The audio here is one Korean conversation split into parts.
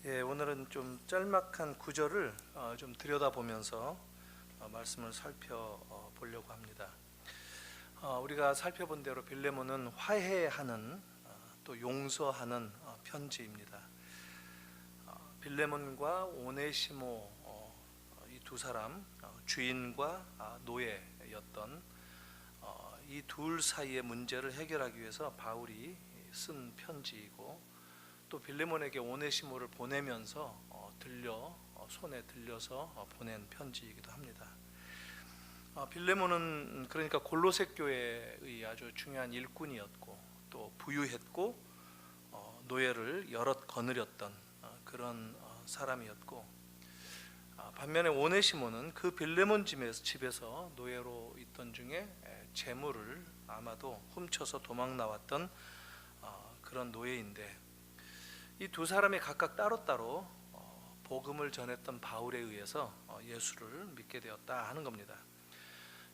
오늘은 좀 짤막한 구절을 좀 들여다보면서 말씀을 살펴보려고 합니다. 우리가 살펴본 대로 빌레몬은 화해하는 또 용서하는 편지입니다. 빌레몬과 오네시모 이 두 사람, 주인과 노예였던 이 둘 사이의 문제를 해결하기 위해서 바울이 쓴 편지이고, 또 빌레몬에게 오네시모를 보내면서 손에 들려서 보낸 편지이기도 합니다. 빌레몬은 그러니까 골로새 교회의 아주 중요한 일꾼이었고, 또 부유했고 노예를 여럿 거느렸던 그런 사람이었고, 반면에 오네시모는 그 빌레몬 집에서 노예로 있던 중에 재물을 아마도 훔쳐서 도망 나왔던 그런 노예인데, 이 두 사람이 각각 따로따로 복음을 전했던 바울에 의해서 예수를 믿게 되었다 하는 겁니다.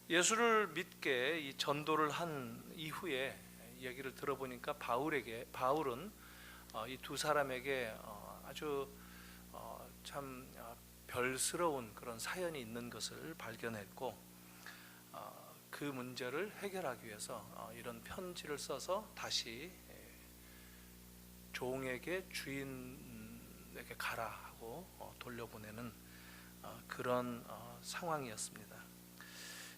예수를 믿게 이 전도를 한 이후에 얘기를 들어보니까 바울은 이 두 사람에게 아주 참 별스러운 그런 사연이 있는 것을 발견했고, 그 문제를 해결하기 위해서 이런 편지를 써서 다시 종에게 주인에게 가라 하고 돌려보내는 그런 상황이었습니다.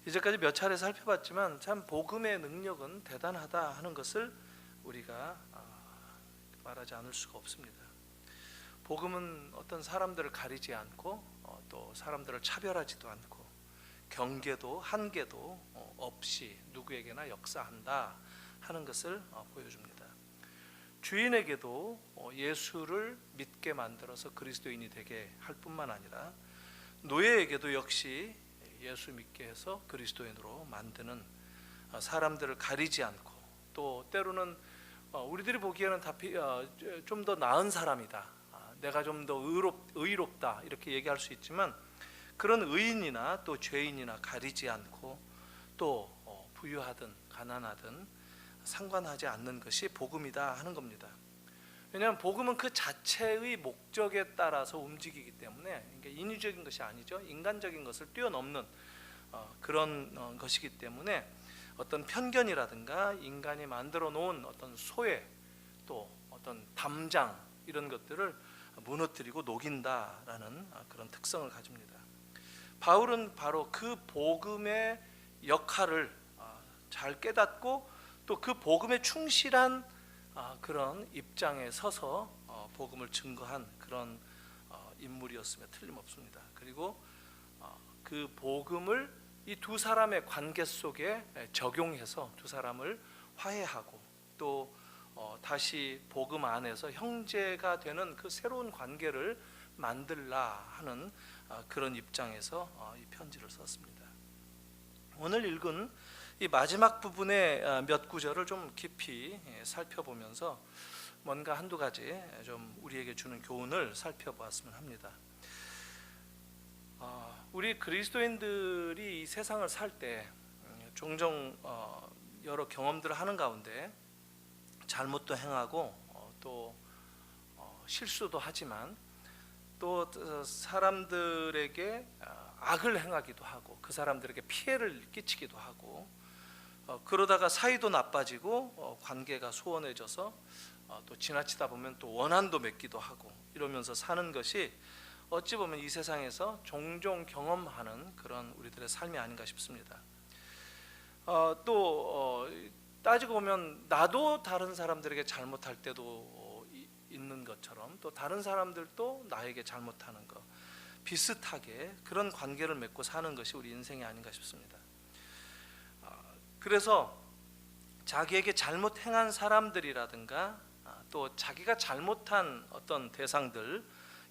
이제까지 몇 차례 살펴봤지만 참 복음의 능력은 대단하다 하는 것을 우리가 말하지 않을 수가 없습니다. 복음은 어떤 사람들을 가리지 않고 또 사람들을 차별하지도 않고 경계도 한계도 없이 누구에게나 역사한다 하는 것을 보여줍니다. 주인에게도 예수를 믿게 만들어서 그리스도인이 되게 할 뿐만 아니라 노예에게도 역시 예수 믿게 해서 그리스도인으로 만드는, 사람들을 가리지 않고, 또 때로는 우리들이 보기에는 좀 더 나은 사람이다, 내가 좀 더 의롭다 이렇게 얘기할 수 있지만, 그런 의인이나 또 죄인이나 가리지 않고 또 부유하든 가난하든 상관하지 않는 것이 복음이다 하는 겁니다. 왜냐하면 복음은 그 자체의 목적에 따라서 움직이기 때문에, 인위적인 것이 아니죠. 인간적인 것을 뛰어넘는 그런 것이기 때문에 어떤 편견이라든가 인간이 만들어 놓은 어떤 소외, 또 어떤 담장, 이런 것들을 무너뜨리고 녹인다라는 그런 특성을 가집니다. 바울은 바로 그 복음의 역할을 잘 깨닫고 또 그 복음에 충실한 그런 입장에 서서 복음을 증거한 그런 인물이었으며 틀림없습니다. 그리고 그 복음을 이 두 사람의 관계 속에 적용해서 두 사람을 화해하고, 또 다시 복음 안에서 형제가 되는 그 새로운 관계를 만들라 하는 그런 입장에서 이 편지를 썼습니다. 오늘 읽은 이 마지막 부분의 몇 구절을 좀 깊이 살펴보면서 뭔가 한두 가지 좀 우리에게 주는 교훈을 살펴보았으면 합니다. 우리 그리스도인들이 이 세상을 살 때 종종 여러 경험들을 하는 가운데 잘못도 행하고 또 실수도 하지만, 또 사람들에게 악을 행하기도 하고 그 사람들에게 피해를 끼치기도 하고, 그러다가 사이도 나빠지고 관계가 소원해져서 또 지나치다 보면 또 원한도 맺기도 하고, 이러면서 사는 것이 어찌 보면 이 세상에서 종종 경험하는 그런 우리들의 삶이 아닌가 싶습니다. 또 따지고 보면 나도 다른 사람들에게 잘못할 때도 있는 것처럼, 또 다른 사람들도 나에게 잘못하는 것, 비슷하게 그런 관계를 맺고 사는 것이 우리 인생이 아닌가 싶습니다. 그래서 자기에게 잘못 행한 사람들이라든가 또 자기가 잘못한 어떤 대상들,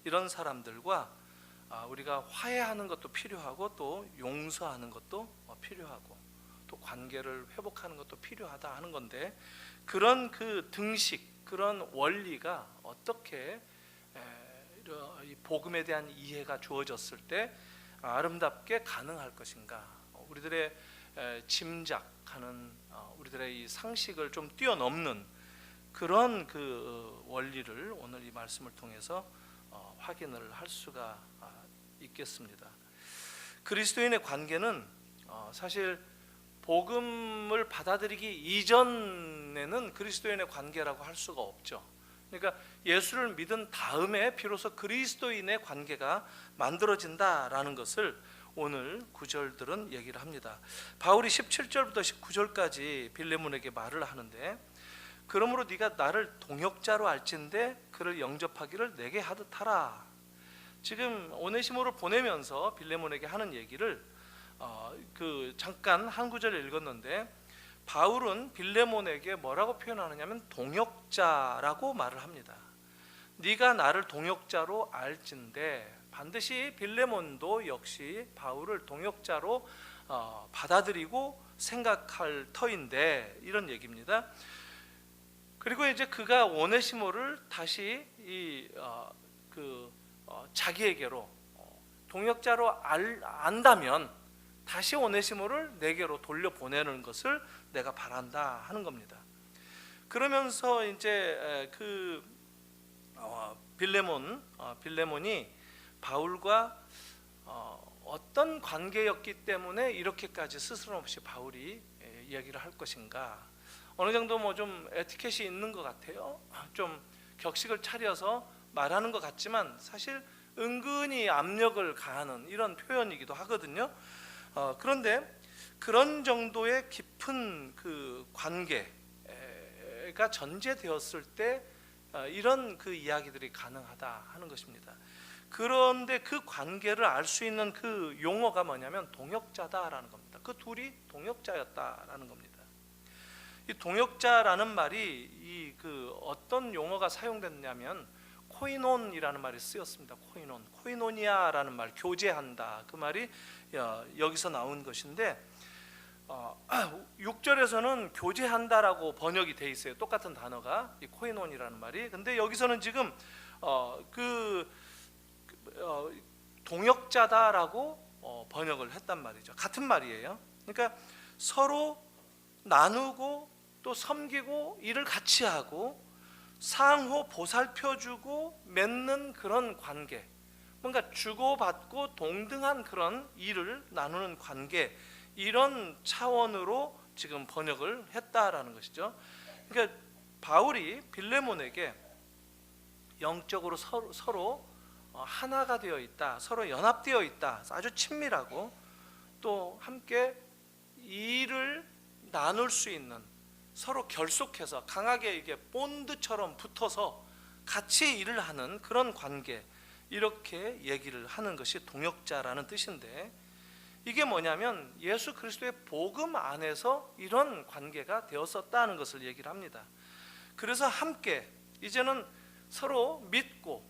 이런 사람들과 우리가 화해하는 것도 필요하고, 또 용서하는 것도 필요하고, 또 관계를 회복하는 것도 필요하다 하는 건데, 그런 그 등식, 그런 원리가 어떻게 이 복음에 대한 이해가 주어졌을 때 아름답게 가능할 것인가, 우리들의 짐작하는 우리들의 이 상식을 좀 뛰어넘는 그런 그 원리를 오늘 이 말씀을 통해서 확인을 할 수가 있겠습니다. 그리스도인의 관계는 사실 복음을 받아들이기 이전에는 그리스도인의 관계라고 할 수가 없죠. 그러니까 예수를 믿은 다음에 비로소 그리스도인의 관계가 만들어진다라는 것을 오늘 구절들은 얘기를 합니다. 바울이 17절부터 19절까지 빌레몬에게 말을 하는데, 그러므로 네가 나를 동역자로 알진대 그를 영접하기를 내게 하듯 하라. 지금 오네시모를 보내면서 빌레몬에게 하는 얘기를 잠깐 한 구절 읽었는데, 바울은 빌레몬에게 뭐라고 표현하느냐면 동역자라고 말을 합니다. 네가 나를 동역자로 알진대, 반드시 빌레몬도 역시 바울을 동역자로 받아들이고 생각할 터인데, 이런 얘기입니다. 그리고 이제 그가 오네시모를 다시 자기에게로 동역자로 안다면 다시 오네시모를 내게로 돌려보내는 것을 내가 바란다 하는 겁니다. 그러면서 이제 빌레몬이 바울과 어떤 관계였기 때문에 이렇게까지 스스럼 없이 바울이 이야기를 할 것인가, 어느 정도 뭐 좀 에티켓이 있는 것 같아요. 좀 격식을 차려서 말하는 것 같지만 사실 은근히 압력을 가하는 이런 표현이기도 하거든요. 그런데 그런 정도의 깊은 그 관계가 전제되었을 때 이런 그 이야기들이 가능하다 하는 것입니다. 그런데 그 관계를 알 수 있는 그 용어가 뭐냐면 동역자다라는 겁니다. 그 둘이 동역자였다라는 겁니다. 이 동역자라는 말이 어떤 용어가 사용됐냐면 코이논이라는 말이 쓰였습니다. 코이노니아라는 말, 교제한다, 그 말이 여기서 나온 것인데 6절에서는 교제한다라고 번역이 돼 있어요. 똑같은 단어가 이 코이논이라는 말이. 근데 여기서는 지금 동역자다라고 번역을 했단 말이죠. 같은 말이에요. 그러니까 서로 나누고 또 섬기고 일을 같이 하고 상호 보살펴주고 맺는 그런 관계, 뭔가 주고받고 동등한 그런 일을 나누는 관계, 이런 차원으로 지금 번역을 했다라는 것이죠. 그러니까 바울이 빌레몬에게 영적으로 서로 하나가 되어 있다, 서로 연합되어 있다, 아주 친밀하고 또 함께 일을 나눌 수 있는, 서로 결속해서 강하게 이게 본드처럼 붙어서 같이 일을 하는 그런 관계, 이렇게 얘기를 하는 것이 동역자라는 뜻인데, 이게 뭐냐면 예수 그리스도의 복음 안에서 이런 관계가 되었었다는 것을 얘기를 합니다. 그래서 함께 이제는 서로 믿고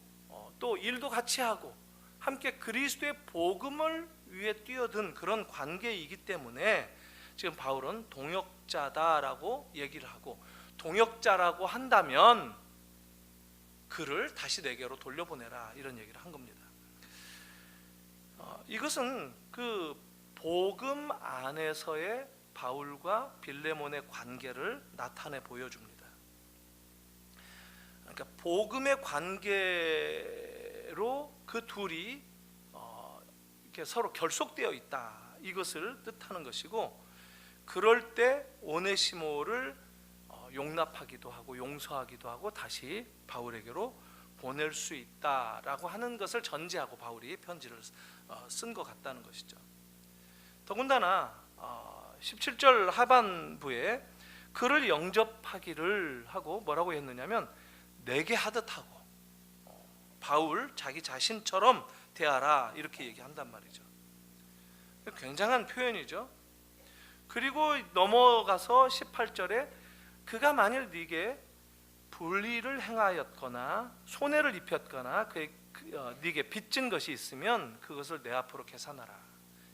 또 일도 같이 하고 함께 그리스도의 복음을 위해 뛰어든 그런 관계이기 때문에 지금 바울은 동역자다라고 얘기를 하고, 동역자라고 한다면 그를 다시 내게로 돌려보내라, 이런 얘기를 한 겁니다. 이것은 그 복음 안에서의 바울과 빌레몬의 관계를 나타내 보여줍니다. 그러니까 복음의 관계로 그 둘이 이렇게 서로 결속되어 있다, 이것을 뜻하는 것이고, 그럴 때 오네시모를 용납하기도 하고 용서하기도 하고 다시 바울에게로 보낼 수 있다라고 하는 것을 전제하고 바울이 편지를 쓴 것 같다는 것이죠. 더군다나 17절 하반부에 그를 영접하기를 하고 뭐라고 했느냐면 내게 하듯 하고, 바울 자기 자신처럼 대하라, 이렇게 얘기한단 말이죠. 굉장한 표현이죠. 그리고 넘어가서 18절에 그가 만일 네게 불의를 행하였거나 손해를 입혔거나 네게 빚진 것이 있으면 그것을 내 앞으로 계산하라.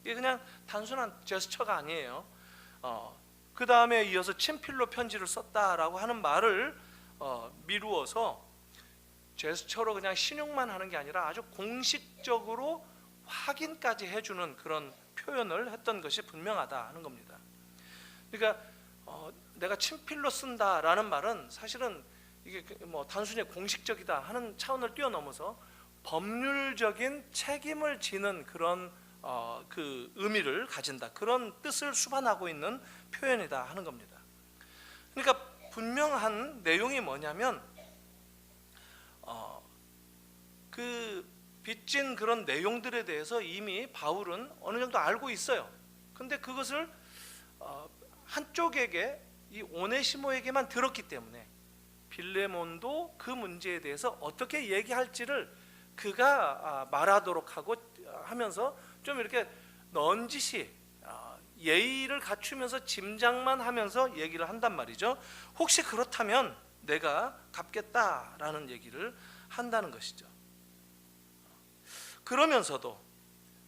이게 그냥 단순한 제스처가 아니에요. 그 다음에 이어서 친필로 편지를 썼다라고 하는 말을 미루어서 제스처로 그냥 신용만 하는 게 아니라 아주 공식적으로 확인까지 해주는 그런 표현을 했던 것이 분명하다 하는 겁니다. 그러니까 내가 친필로 쓴다라는 말은 사실은 이게 뭐 단순히 공식적이다 하는 차원을 뛰어넘어서 법률적인 책임을 지는 그런 그 의미를 가진다, 그런 뜻을 수반하고 있는 표현이다 하는 겁니다. 그러니까 분명한 내용이 뭐냐면 그 빚진 그런 내용들에 대해서 이미 바울은 어느 정도 알고 있어요. 근데 그것을 한쪽에게, 이 오네시모에게만 들었기 때문에 빌레몬도 그 문제에 대해서 어떻게 얘기할지를 그가 말하도록 하면서 좀 이렇게 넌지시 예의를 갖추면서 짐작만 하면서 얘기를 한단 말이죠. 혹시 그렇다면 내가 갚겠다라는 얘기를 한다는 것이죠. 그러면서도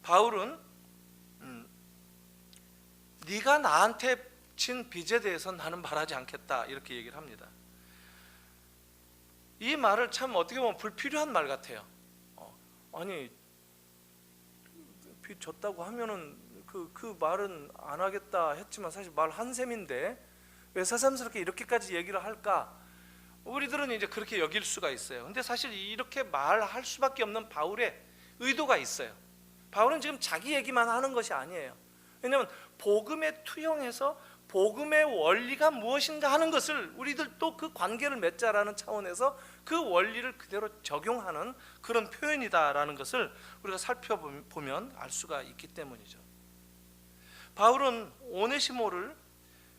바울은 네가 나한테 진 빚에 대해서는 나는 말하지 않겠다, 이렇게 얘기를 합니다. 이 말을 참 어떻게 보면 불필요한 말 같아요. 아니, 빚 졌다고 하면은 그 말은 안 하겠다 했지만 사실 말 한 셈인데 왜 새삼스럽게 이렇게까지 얘기를 할까? 우리들은 이제 그렇게 여길 수가 있어요. 근데 사실 이렇게 말할 수밖에 없는 바울의 의도가 있어요. 바울은 지금 자기 얘기만 하는 것이 아니에요. 왜냐하면 복음에 투영해서 복음의 원리가 무엇인가 하는 것을 우리들 또 그 관계를 맺자라는 차원에서 그 원리를 그대로 적용하는 그런 표현이다라는 것을 우리가 살펴보면 알 수가 있기 때문이죠. 바울은 오네시모를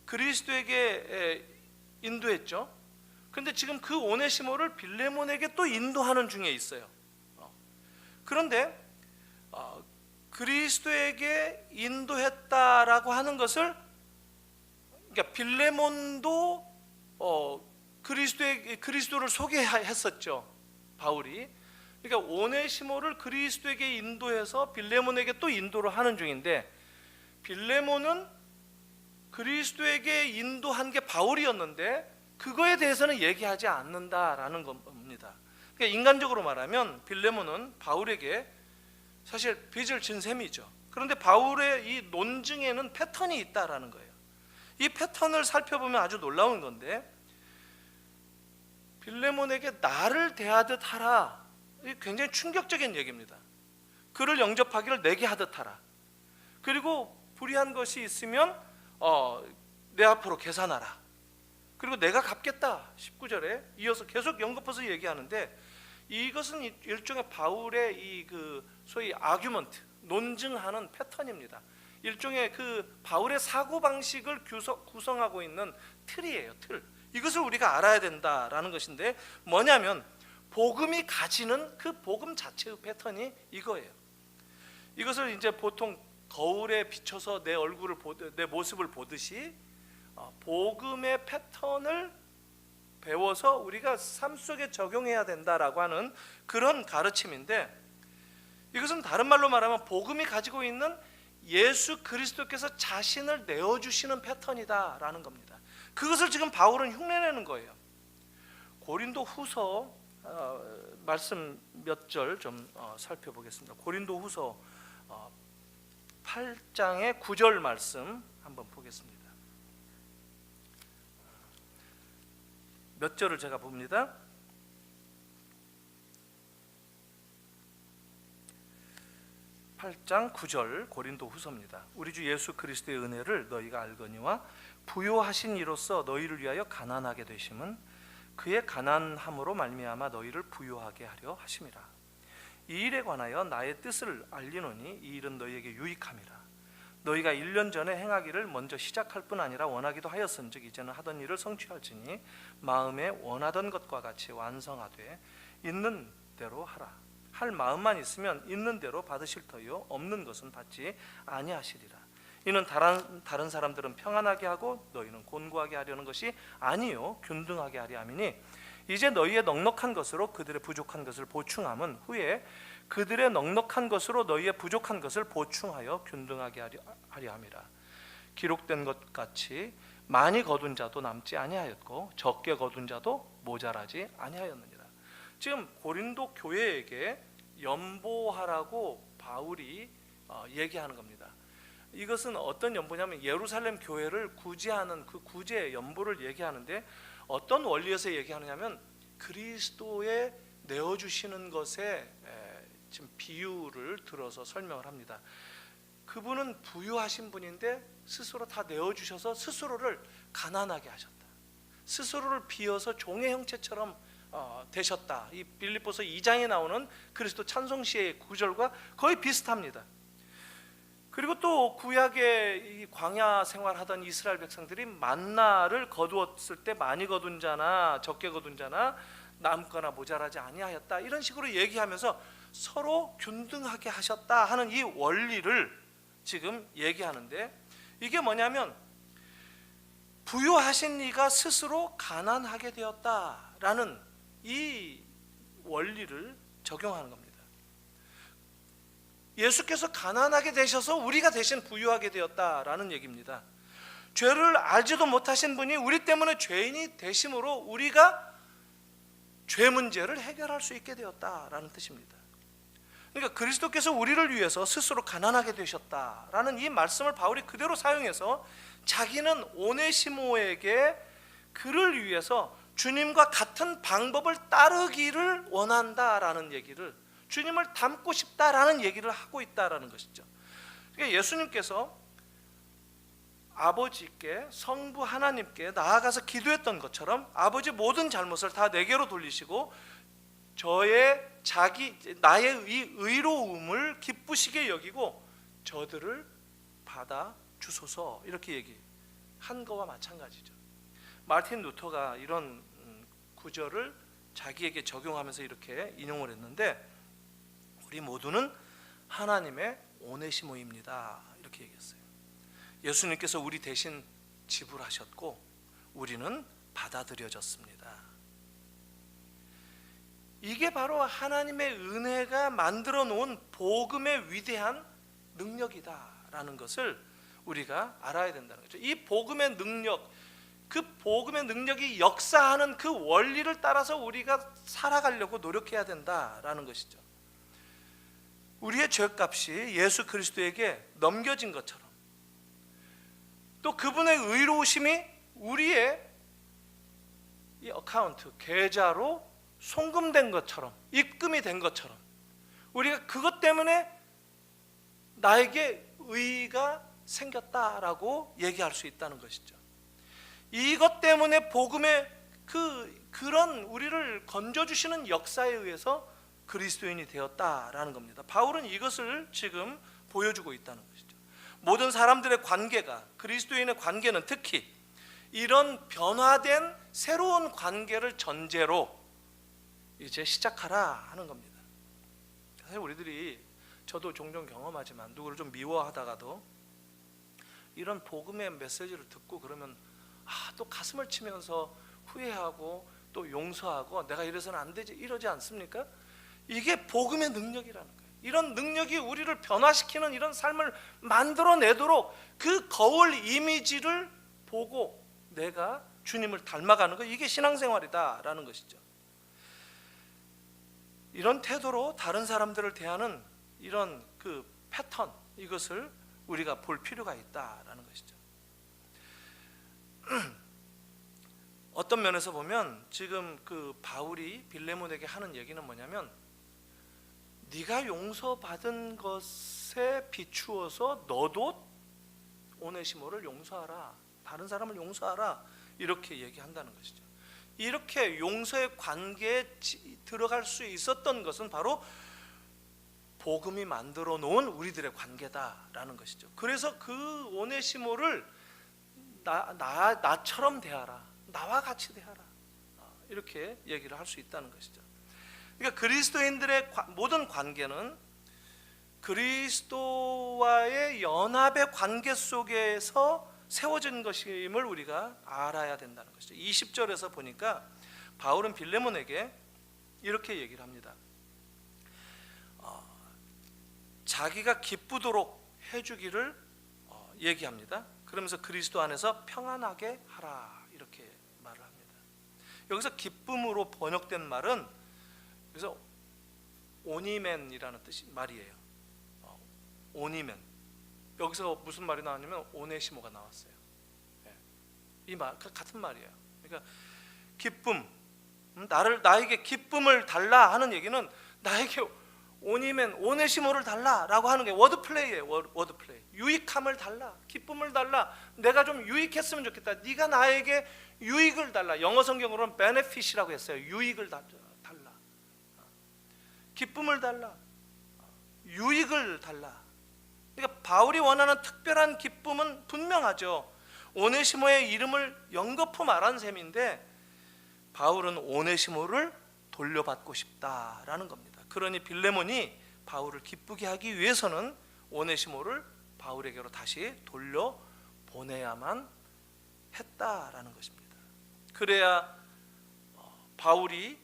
그리스도에게 인도했죠. 그런데 지금 그 오네시모를 빌레몬에게 또 인도하는 중에 있어요. 그런데 그리스도에게 인도했다라고 하는 것을, 그러니까 빌레몬도 그리스도를 소개했었죠, 바울이. 그러니까 오네시모를 그리스도에게 인도해서 빌레몬에게 또 인도를 하는 중인데, 빌레몬은 그리스도에게 인도한 게 바울이었는데 그거에 대해서는 얘기하지 않는다라는 겁니다. 그러니까 인간적으로 말하면 빌레몬은 바울에게 사실 빚을 진 셈이죠. 그런데 바울의 이 논증에는 패턴이 있다라는 거예요. 이 패턴을 살펴보면 아주 놀라운 건데, 빌레몬에게 나를 대하듯 하라, 굉장히 충격적인 얘기입니다. 그를 영접하기를 내게 하듯 하라. 그리고 불의한 것이 있으면 내 앞으로 계산하라. 그리고 내가 갚겠다. 19절에 이어서 계속 연거푸서 얘기하는데, 이것은 일종의 바울의 이 그 소위 아규먼트, 논증하는 패턴입니다. 일종의 그 바울의 사고 방식을 구성하고 있는 틀이에요, 틀. 이것을 우리가 알아야 된다라는 것인데, 뭐냐면 복음이 가지는 그 복음 자체의 패턴이 이거예요. 이것을 이제 보통 거울에 비춰서 내 모습을 보듯이 복음의 패턴을 배워서 우리가 삶 속에 적용해야 된다라고 하는 그런 가르침인데, 이것은 다른 말로 말하면 복음이 가지고 있는 예수 그리스도께서 자신을 내어주시는 패턴이다라는 겁니다. 그것을 지금 바울은 흉내내는 거예요. 고린도 후서 말씀 몇 절 좀 살펴보겠습니다. 고린도 후서 8장의 9절 말씀 한번 보겠습니다. 몇 절을 제가 봅니다. 8장 9절 고린도 후서입니다. 우리 주 예수 그리스도의 은혜를 너희가 알거니와 부요하신 이로써 너희를 위하여 가난하게 되심은 그의 가난함으로 말미암아 너희를 부요하게 하려 하심이라. 이 일에 관하여 나의 뜻을 알리노니 이 일은 너희에게 유익함이라. 너희가 1년 전에 행하기를 먼저 시작할 뿐 아니라 원하기도 하였은즉 이제는 하던 일을 성취할지니 마음에 원하던 것과 같이 완성하되 있는 대로 하라. 할 마음만 있으면 있는 대로 받으실 터요 없는 것은 받지 아니하시리라. 이는 다른 사람들은 평안하게 하고 너희는 곤고하게 하려는 것이 아니요 균등하게 하려 함이니 이제 너희의 넉넉한 것으로 그들의 부족한 것을 보충함은 후에 그들의 넉넉한 것으로 너희의 부족한 것을 보충하여 균등하게 하려 함이라. 기록된 것 같이 많이 거둔 자도 남지 아니하였고 적게 거둔 자도 모자라지 아니하였느니라. 지금 고린도 교회에게 연보하라고 바울이 얘기하는 겁니다. 이것은 어떤 연보냐면 예루살렘 교회를 구제하는 그 구제 연보를 얘기하는데, 어떤 원리에서 얘기하느냐면 그리스도의 내어주시는 것에 지금 비유를 들어서 설명을 합니다. 그분은 부유하신 분인데 스스로 다 내어주셔서 스스로를 가난하게 하셨다. 스스로를 비워서 종의 형체처럼 되셨다. 이 빌립보서 2장에 나오는 그리스도 찬송시의 구절과 거의 비슷합니다. 그리고 또 구약의 이 광야 생활하던 이스라엘 백성들이 만나를 거두었을 때 많이 거둔 자나 적게 거둔 자나 남거나 모자라지 아니하였다, 이런 식으로 얘기하면서 서로 균등하게 하셨다 하는 이 원리를 지금 얘기하는데, 이게 뭐냐면 부유하신 이가 스스로 가난하게 되었다라는 이 원리를 적용하는 겁니다. 예수께서 가난하게 되셔서 우리가 대신 부유하게 되었다라는 얘기입니다. 죄를 알지도 못하신 분이 우리 때문에 죄인이 되심으로 우리가 죄 문제를 해결할 수 있게 되었다라는 뜻입니다. 그러니까 그리스도께서 우리를 위해서 스스로 가난하게 되셨다라는 이 말씀을 바울이 그대로 사용해서 자기는 오네시모에게 그를 위해서 주님과 같은 방법을 따르기를 원한다라는 얘기를, 주님을 닮고 싶다라는 얘기를 하고 있다라는 것이죠. 그러니까 예수님께서 아버지께, 성부 하나님께 나아가서 기도했던 것처럼 아버지 모든 잘못을 다 내게로 돌리시고 나의 이 의로움을 기쁘시게 여기고 저들을 받아 주소서, 이렇게 얘기한 거와 마찬가지죠. 마르틴 루터가 이런 구절을 자기에게 적용하면서 이렇게 인용을 했는데, 우리 모두는 하나님의 오네시모입니다, 이렇게 얘기했어요. 예수님께서 우리 대신 지불하셨고 우리는 받아들여졌습니다. 이게 바로 하나님의 은혜가 만들어 놓은 복음의 위대한 능력이다라는 것을 우리가 알아야 된다는 거죠. 이 복음의 능력, 그 복음의 능력이 역사하는 그 원리를 따라서 우리가 살아가려고 노력해야 된다라는 것이죠. 우리의 죄값이 예수 그리스도에게 넘겨진 것처럼, 또 그분의 의로우심이 우리의 이 어카운트, 계좌로 송금된 것처럼, 입금이 된 것처럼, 우리가 그것 때문에 나에게 의가 생겼다라고 얘기할 수 있다는 것이죠. 이것 때문에 복음의 그런 우리를 건져주시는 역사에 의해서 그리스도인이 되었다라는 겁니다. 바울은 이것을 지금 보여주고 있다는 것이죠. 모든 사람들의 관계가, 그리스도인의 관계는 특히 이런 변화된 새로운 관계를 전제로 이제 시작하라 하는 겁니다. 사실 우리들이, 저도 종종 경험하지만 누구를 좀 미워하다가도 이런 복음의 메시지를 듣고 그러면 또 가슴을 치면서 후회하고 또 용서하고 내가 이래서는 안 되지, 이러지 않습니까? 이게 복음의 능력이라는 거예요. 이런 능력이 우리를 변화시키는 이런 삶을 만들어내도록 그 거울 이미지를 보고 내가 주님을 닮아가는 거, 이게 신앙생활이다라는 것이죠. 이런 태도로 다른 사람들을 대하는 이런 그 패턴, 이것을 우리가 볼 필요가 있다라는 것이죠. 어떤 면에서 보면 지금 그 바울이 빌레몬에게 하는 얘기는 뭐냐면, 네가 용서받은 것에 비추어서 너도 오네시모를 용서하라, 다른 사람을 용서하라, 이렇게 얘기한다는 것이죠. 이렇게 용서의 관계에 들어갈 수 있었던 것은 바로 복음이 만들어 놓은 우리들의 관계다라는 것이죠. 그래서 그 오네시모를 나처럼 대하라, 나와 같이 대하라, 이렇게 얘기를 할 수 있다는 것이죠. 그러니까 그리스도인들의 모든 관계는 그리스도와의 연합의 관계 속에서 세워진 것임을 우리가 알아야 된다는 것이죠. 20절에서 보니까 바울은 빌레몬에게 이렇게 얘기를 합니다. 자기가 기쁘도록 해주기를 얘기합니다. 그러면서 그리스도 안에서 평안하게 하라, 이렇게 말을 합니다. 여기서 기쁨으로 번역된 말은, 그래서 오니멘이라는 뜻이 말이에요. 오니멘. 여기서 무슨 말이 나왔냐면 오네시모가 나왔어요. 이 말 같은 말이에요. 그러니까 기쁨, 나에게 기쁨을 달라 하는 얘기는 나에게 오니멘 오네시모를 달라라고 하는 게 워드플레이예요. 워드플레이. 유익함을 달라, 기쁨을 달라. 내가 좀 유익했으면 좋겠다. 네가 나에게 유익을 달라. 영어 성경으로는 benefit이라고 했어요. 유익을 달라, 기쁨을 달라, 유익을 달라. 그러니까 바울이 원하는 특별한 기쁨은 분명하죠. 오네시모의 이름을 연거푸 말한 셈인데 바울은 오네시모를 돌려받고 싶다라는 겁니다. 그러니 빌레몬이 바울을 기쁘게 하기 위해서는 오네시모를 바울에게로 다시 돌려보내야만 했다라는 것입니다. 그래야 바울이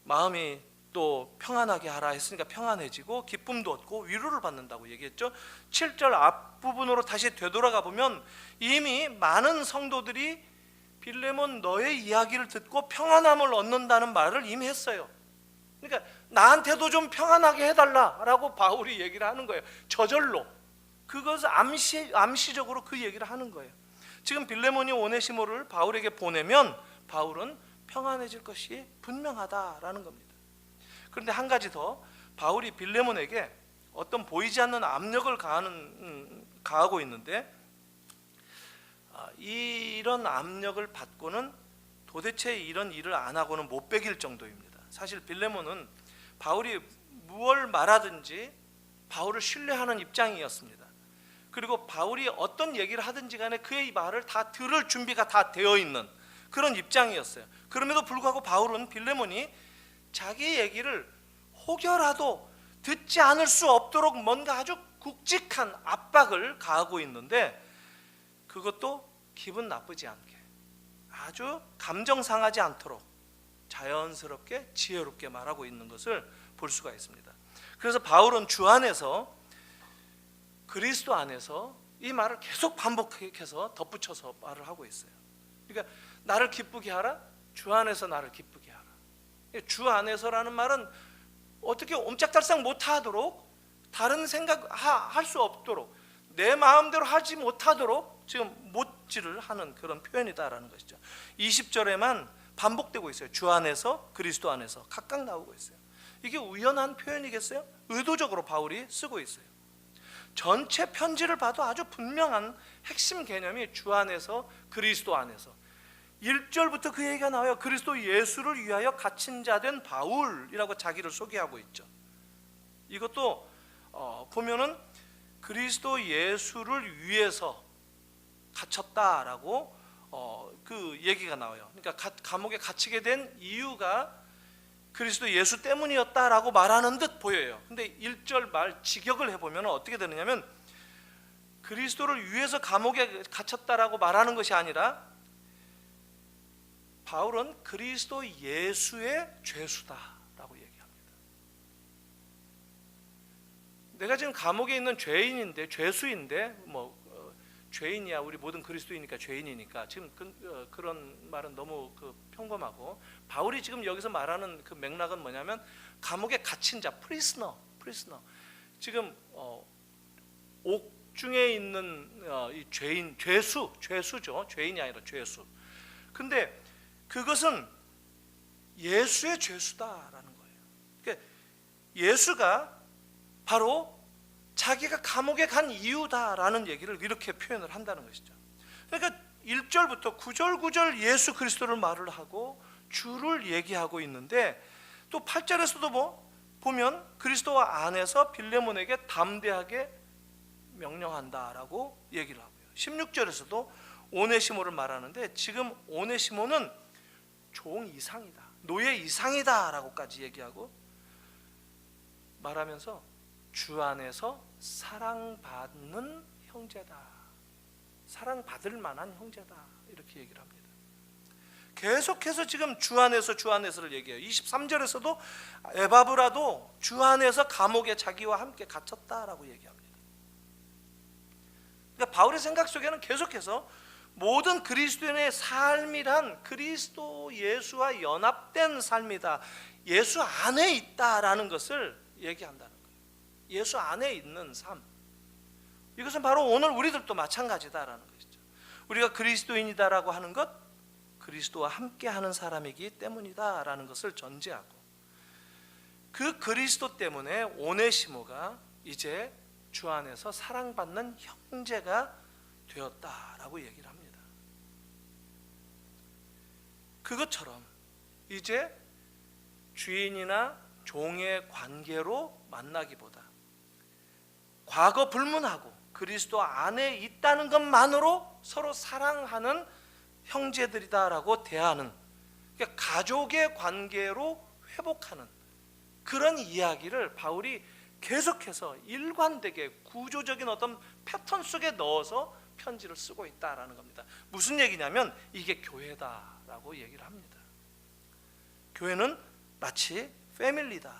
마음이 또 평안하게 하라 했으니까 평안해지고 기쁨도 얻고 위로를 받는다고 얘기했죠. 7절 앞부분으로 다시 되돌아가 보면 이미 많은 성도들이 빌레몬 너의 이야기를 듣고 평안함을 얻는다는 말을 이미 했어요. 그러니까 나한테도 좀 평안하게 해달라라고 바울이 얘기를 하는 거예요. 저절로. 그것을 암시적으로 그 얘기를 하는 거예요. 지금 빌레몬이 오네시모를 바울에게 보내면 바울은 평안해질 것이 분명하다라는 겁니다. 그런데 한 가지 더, 바울이 빌레몬에게 어떤 보이지 않는 압력을 가하고 있는데 이런 압력을 받고는 도대체 이런 일을 안 하고는 못 베길 정도입니다. 사실 빌레몬은 바울이 무엇을 말하든지 바울을 신뢰하는 입장이었습니다. 그리고 바울이 어떤 얘기를 하든지 간에 그의 말을 다 들을 준비가 다 되어 있는 그런 입장이었어요. 그럼에도 불구하고 바울은 빌레몬이 자기 얘기를 혹여라도 듣지 않을 수 없도록 뭔가 아주 굵직한 압박을 가하고 있는데 그것도 기분 나쁘지 않게 아주 감정 상하지 않도록 자연스럽게 지혜롭게 말하고 있는 것을 볼 수가 있습니다. 그래서 바울은 주 안에서, 그리스도 안에서 이 말을 계속 반복해서 덧붙여서 말을 하고 있어요. 그러니까 나를 기쁘게 하라, 주 안에서 나를 기쁘게 하라. 주 안에서라는 말은 어떻게 옴짝달싹 못하도록, 다른 생각 할 수 없도록, 내 마음대로 하지 못하도록 지금 못질을 하는 그런 표현이다라는 것이죠. 20절에만 반복되고 있어요. 주 안에서, 그리스도 안에서 각각 나오고 있어요. 이게 우연한 표현이겠어요? 의도적으로 바울이 쓰고 있어요. 전체 편지를 봐도 아주 분명한 핵심 개념이 주 안에서, 그리스도 안에서. 1절부터 그 얘기가 나와요. 그리스도 예수를 위하여 갇힌 자 된 바울이라고 자기를 소개하고 있죠. 이것도 보면은 그리스도 예수를 위해서 갇혔다라고 그 얘기가 나와요. 그러니까 감옥에 갇히게 된 이유가 그리스도 예수 때문이었다라고 말하는 듯 보여요. 근데 1절 말 직역을 해보면 어떻게 되느냐면 그리스도를 위해서 감옥에 갇혔다라고 말하는 것이 아니라 바울은 그리스도 예수의 죄수다라고 얘기합니다. 내가 지금 감옥에 있는 죄인인데, 죄수인데, 죄인이야, 우리 모든 그리스도이니까 죄인이니까, 지금 그런 말은 너무 평범하고, 바울이 지금 여기서 말하는 그 맥락은 뭐냐면 감옥에 갇힌 자, 프리스너. 지금 옥중에 있는 이 죄인, 죄수죠. 죄인이 아니라 죄수. 근데 그것은 예수의 죄수다라는 거예요. 그러니까 예수가 바로 자기가 감옥에 간 이유다라는 얘기를 이렇게 표현을 한다는 것이죠. 그러니까 1절부터 9절 예수 그리스도를 말을 하고 주를 얘기하고 있는데, 또 8절에서도 보면 그리스도 안에서 빌레몬에게 담대하게 명령한다라고 얘기를 하고요. 16절에서도 오네시모를 말하는데, 지금 오네시모는 종 이상이다, 노예 이상이다 라고까지 얘기하고 말하면서 주 안에서 사랑받는 형제다, 사랑받을 만한 형제다, 이렇게 얘기를 합니다. 계속해서 지금 주 안에서를 얘기해요. 23절에서도 에바브라도 주 안에서 감옥에 자기와 함께 갇혔다라고 얘기합니다. 그러니까 바울의 생각 속에는 계속해서 모든 그리스도인의 삶이란 그리스도 예수와 연합된 삶이다, 예수 안에 있다라는 것을 얘기한다는 거예요. 예수 안에 있는 삶, 이것은 바로 오늘 우리들도 마찬가지다라는 것이죠. 우리가 그리스도인이다라고 하는 것, 그리스도와 함께하는 사람이기 때문이다라는 것을 전제하고, 그 그리스도 때문에 오네시모가 이제 주 안에서 사랑받는 형제가 되었다라고 얘기를 합니다. 그것처럼 이제 주인이나 종의 관계로 만나기보다 과거 불문하고 그리스도 안에 있다는 것만으로 서로 사랑하는 형제들이다라고 대하는, 그러니까 가족의 관계로 회복하는 그런 이야기를 바울이 계속해서 일관되게 구조적인 어떤 패턴 속에 넣어서 편지를 쓰고 있다라는 겁니다. 무슨 얘기냐면 이게 교회다라고 얘기를 합니다. 교회는 마치 패밀리다,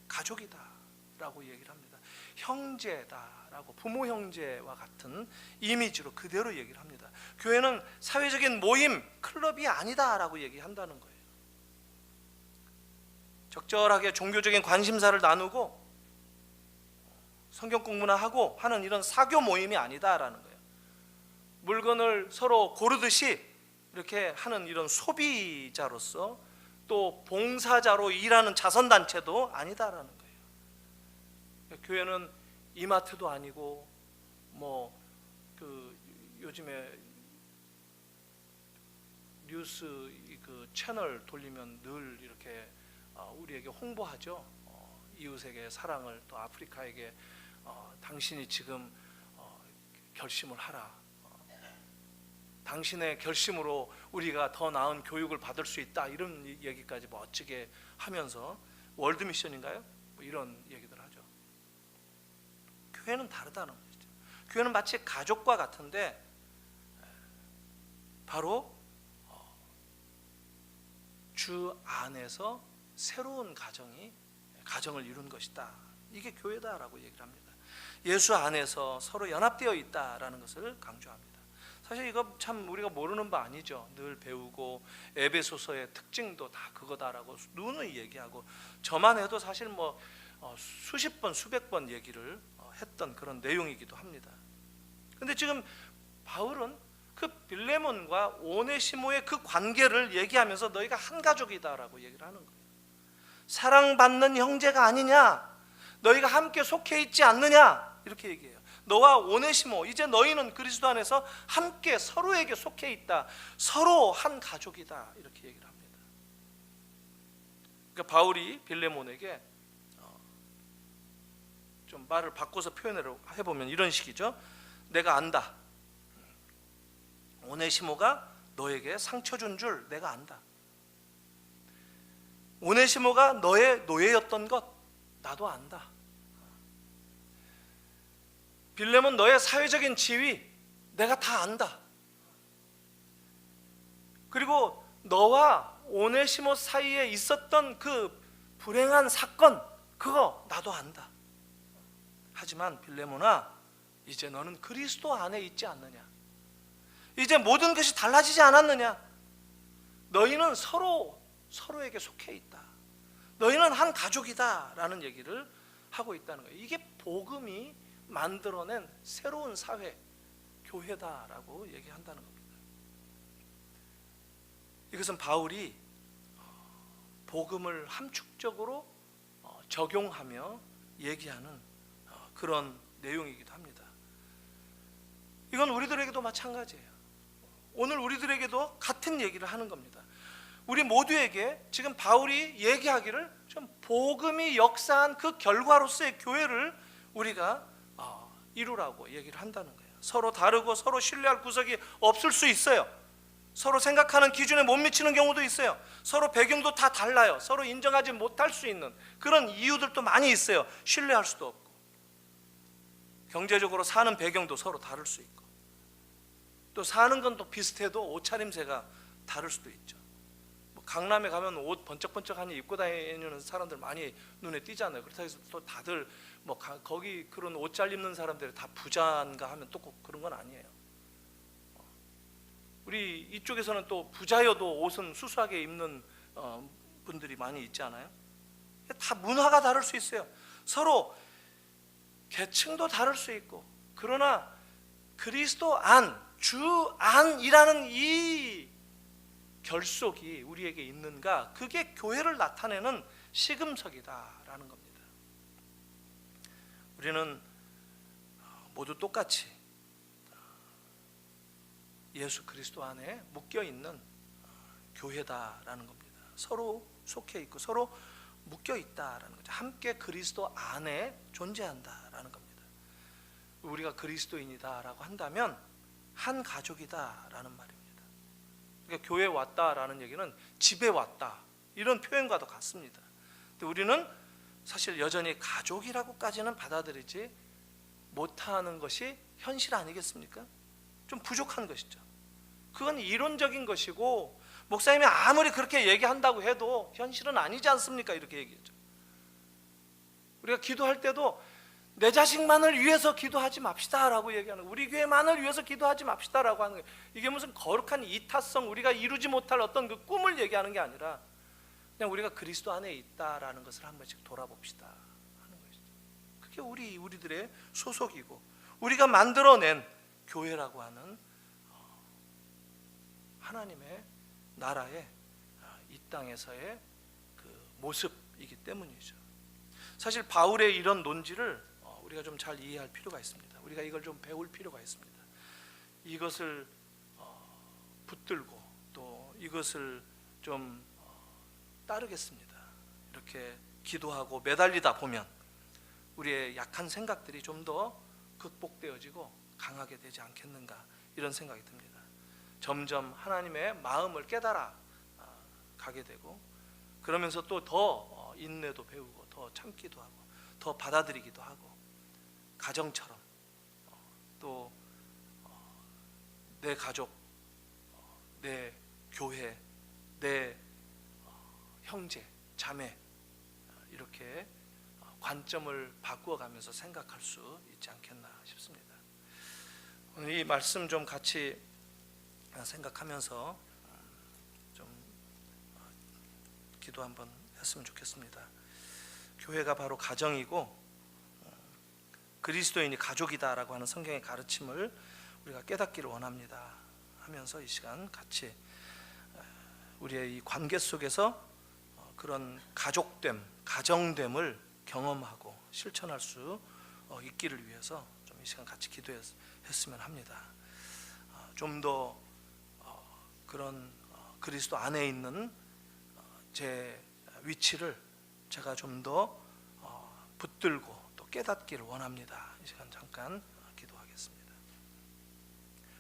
가족이다라고 얘기를 합니다. 형제다라고, 부모 형제와 같은 이미지로 그대로 얘기를 합니다. 교회는 사회적인 모임, 클럽이 아니다라고 얘기한다는 거예요. 적절하게 종교적인 관심사를 나누고 성경 공부나 하고 하는 이런 사교 모임이 아니다라는 거예요. 물건을 서로 고르듯이 이렇게 하는 이런 소비자로서 또 봉사자로 일하는 자선단체도 아니다라는 거예요. 교회는 이마트도 아니고 요즘에 뉴스 그 채널 돌리면 늘 이렇게 우리에게 홍보하죠. 이웃에게 사랑을, 또 아프리카에게 당신이 지금 결심을 하라. 당신의 결심으로 우리가 더 나은 교육을 받을 수 있다, 이런 얘기까지 멋지게 하면서 월드 미션인가요? 이런 얘기들 하죠. 교회는 다르다는 거죠. 교회는 마치 가족과 같은데 바로 주 안에서 새로운 가정을 이룬 것이다. 이게 교회다라고 얘기를 합니다. 예수 안에서 서로 연합되어 있다라는 것을 강조합니다. 사실 이거 참 우리가 모르는 바 아니죠. 늘 배우고 에베소서의 특징도 다 그거다라고 누누이 얘기하고, 저만 해도 사실 수십 번 수백 번 얘기를 했던 그런 내용이기도 합니다. 근데 지금 바울은 그 빌레몬과 오네시모의 그 관계를 얘기하면서 너희가 한 가족이다라고 얘기를 하는 거예요. 사랑받는 형제가 아니냐, 너희가 함께 속해 있지 않느냐, 이렇게 얘기해요. 너와 오네시모, 이제 너희는 그리스도 안에서 함께 서로에게 속해 있다, 서로 한 가족이다, 이렇게 얘기를 합니다. 그러니까 바울이 빌레몬에게 좀 말을 바꿔서 표현을 해보면 이런 식이죠. 내가 안다. 오네시모가 너에게 상처 준 줄 내가 안다. 오네시모가 너의 노예였던 것 나도 안다. 빌레몬 너의 사회적인 지위 내가 다 안다. 그리고 너와 오네시모 사이에 있었던 그 불행한 사건, 그거 나도 안다. 하지만 빌레몬아, 이제 너는 그리스도 안에 있지 않느냐? 이제 모든 것이 달라지지 않았느냐? 너희는 서로에게 속해 있다. 너희는 한 가족이다 라는 얘기를 하고 있다는 거예요. 이게 복음이 만들어낸 새로운 사회, 교회다라고 얘기한다는 겁니다. 이것은 바울이 복음을 함축적으로 적용하며 얘기하는 그런 내용이기도 합니다. 이건 우리들에게도 마찬가지예요. 오늘 우리들에게도 같은 얘기를 하는 겁니다. 우리 모두에게 지금 바울이 얘기하기를 좀 복음이 역사한 그 결과로서의 교회를 우리가 이루라고 얘기를 한다는 거예요. 서로 다르고 서로 신뢰할 구석이 없을 수 있어요. 서로 생각하는 기준에 못 미치는 경우도 있어요. 서로 배경도 다 달라요. 서로 인정하지 못할 수 있는 그런 이유들도 많이 있어요. 신뢰할 수도 없고, 경제적으로 사는 배경도 서로 다를 수 있고, 또 사는 건 또 비슷해도 옷차림새가 다를 수도 있죠. 강남에 가면 옷 번쩍번쩍하니 입고 다니는 사람들 많이 눈에 띄잖아요. 그렇다고 해서 또 다들 거기 그런 옷 잘 입는 사람들이 다 부자인가 하면 또 꼭 그런 건 아니에요. 우리 이쪽에서는 또 부자여도 옷은 수수하게 입는 분들이 많이 있지 않아요? 다 문화가 다를 수 있어요. 서로 계층도 다를 수 있고, 그러나 그리스도 안, 주 안이라는 이 결속이 우리에게 있는가, 그게 교회를 나타내는 시금석이다라는 겁니다. 우리는 모두 똑같이 예수 그리스도 안에 묶여 있는 교회다라는 겁니다. 서로 속해 있고 서로 묶여 있다라는 거죠. 함께 그리스도 안에 존재한다라는 겁니다. 우리가 그리스도인이다라고 한다면 한 가족이다라는 말입니다. 그러니까 교회에 왔다라는 얘기는 집에 왔다 이런 표현과도 같습니다. 근데 우리는 사실 여전히 가족이라고까지는 받아들이지 못하는 것이 현실 아니겠습니까? 좀 부족한 것이죠. 그건 이론적인 것이고 목사님이 아무리 그렇게 얘기한다고 해도 현실은 아니지 않습니까? 이렇게 얘기했죠. 우리가 기도할 때도 내 자식만을 위해서 기도하지 맙시다라고 얘기하는 거예요. 우리 교회만을 위해서 기도하지 맙시다라고 하는 거예요. 이게 무슨 거룩한 이타성, 우리가 이루지 못할 어떤 그 꿈을 얘기하는 게 아니라 그냥 우리가 그리스도 안에 있다라는 것을 한 번씩 돌아봅시다 하는 것이죠. 그게 우리들의 소속이고 우리가 만들어낸 교회라고 하는 하나님의 나라의 이 땅에서의 그 모습이기 때문이죠. 사실 바울의 이런 논지를 우리가 좀 잘 이해할 필요가 있습니다. 우리가 이걸 좀 배울 필요가 있습니다. 이것을 붙들고 또 이것을 좀 따르겠습니다. 이렇게 기도하고 매달리다 보면 우리의 약한 생각들이 좀 더 극복되어지고 강하게 되지 않겠는가 이런 생각이 듭니다. 점점 하나님의 마음을 깨달아 가게 되고 그러면서 또 더 인내도 배우고 더 참기도 하고 더 받아들이기도 하고 가정처럼 또 내 가족, 내 교회, 내 형제, 자매 이렇게 관점을 바꾸어가면서 생각할 수 있지 않겠나 싶습니다. 오늘 이 말씀 좀 같이 생각하면서 좀 기도 한번 했으면 좋겠습니다. 교회가 바로 가정이고 그리스도인이 가족이다라고 하는 성경의 가르침을 우리가 깨닫기를 원합니다 하면서 이 시간 같이 우리의 이 관계 속에서 그런 가족됨, 가정됨을 경험하고 실천할 수 있기를 위해서 좀 이 시간 같이 기도했으면 합니다. 좀 더 그런 그리스도 안에 있는 제 위치를 제가 좀 더 붙들고 또 깨닫기를 원합니다. 이 시간 잠깐